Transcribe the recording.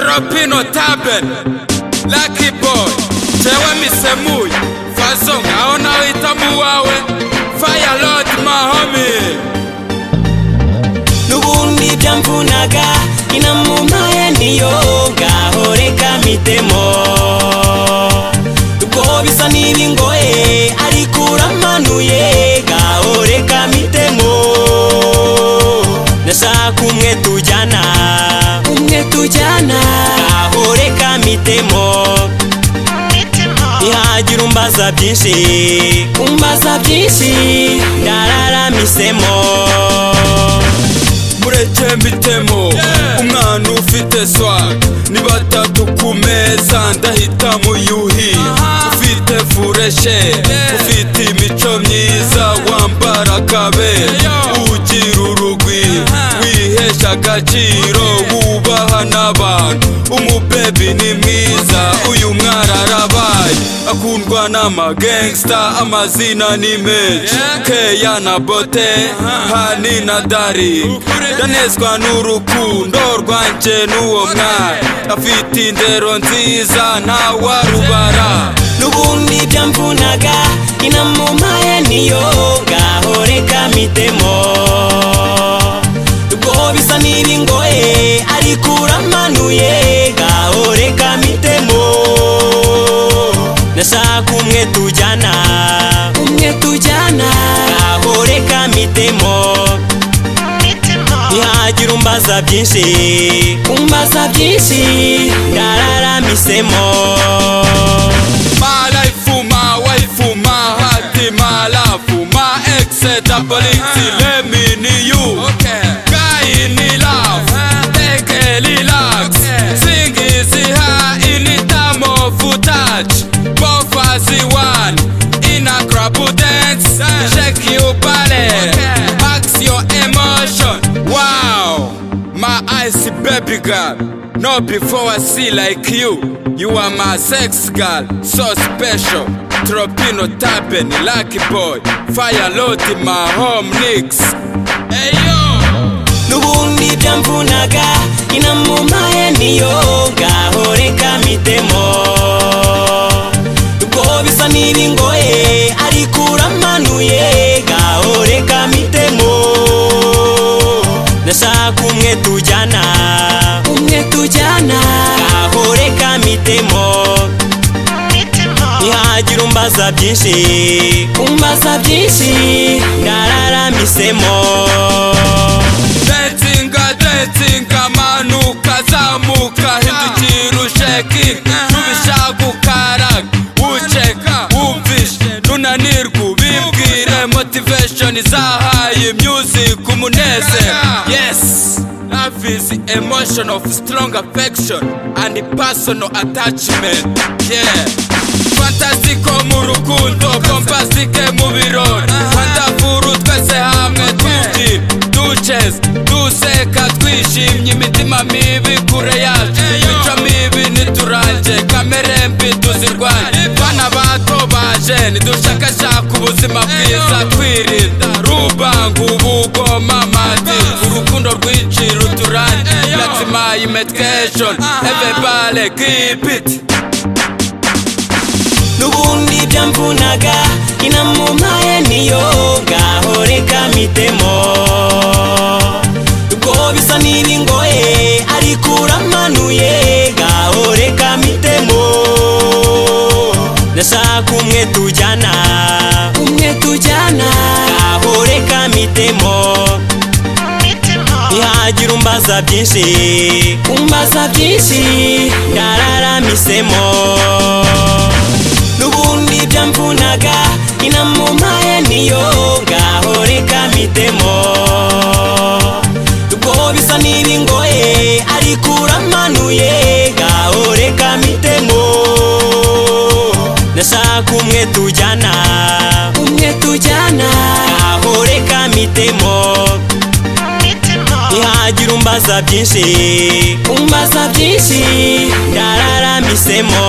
Tropino Taben, Lucky Boy, Chewa Misemuy, Fazong, Aona Itamu wawe, Fire Lord Mahomie. Nubundi byamvunaga inamumaye niyo gahoreka mitemo. Ubwo bisa n'ibingoye ariko uramanuye gahoreka mitemo. Nashaka umwe tujyana gahoreka mitemo. Nihagira umbaza byinshi ndararamisemo. Mureke mbitemo umwana ufite swag ni batatu ku meza ndahitamo Yuhi. Ufite fureshe ufite imico myiza wambara kabe ugira urugwi wihesha agaciro wubaha n'abantu. Umubebi ni mwiza uyu mwana arabaye akundwa n'amagangsta amazina ni menshi Keya na Bote Hani na Dari. Ndanezwa n'urukundo rwanje n'uwo mwana afite indero nziza ntawarubara. Nubundi byamvunaga inamumaye niyo gahoreka mitemo. Ubwo bisa n'ibingoye ariko uramanuye gahoreka mitemo. Nashaka umwe tujyana gahoreka mitemo. Nihagira umbaza byinshi ndararamisemo. Malaifuma waifuma hati malafuma exeta politi lemini you. Guy ni love take a relax. Sing easy ha initamo footage. Bofazi one in a crap dance. Shake your body, max your emotion. Wow, my eyes baby girl. Not before I see like you. You are my sex girl, so special. Tropino Taben, Lucky Boy, Fire Lord my home nicks. Hey yo! Nubundi byamvunaga inamumaye niyo gahoreka mitemo. Ubwo bisa n'ibingoye ariko uramanuye gahoreka mitemo. Nashaka umwe tujyana gahoreka mitemo. Nihagira umbaza byinshi ndararamisemo. Datinga manuka zamuka hindukira usheki nubishaka ukaraga uceka wumvishe nunanirwa ubibwire. Motivation izahaye music umunezero. Yes, love is the emotion of strong affection and personal attachment. Yeah, fantastico mu rukundo, bombastic mu birori. Wonderful twese hamwe ducheze duseka twishimye imitima mibi kure yacu. Imico mibi nituranje kamere mbi tuzirwanye. Bana bato baje nidushakashaka ubuzima bwiza twirinda rubangu ubugoma mati. Urukundo rwinshi ruturanye that's my medication. Everybody keep it. Nubundi byamvunaga inamumaye niyo gahoreka mitemo. Ubwo bisa n'ibingoye ariko uramanuye gahoreka mitemo. Nashaka umwe tujyana gahoreka mitemo. Nihagira umbaza byinshi ndararamisemo. Nubundi byamvunaga inamumaye niyo gahoreka mitemo. Ubwo bisa n'ibingoye ariko uramanuye gahoreka mitemo. Nashaka umwe tujyana gahoreka mitemo. Nihagira umbaza byinshi ndararamisemo.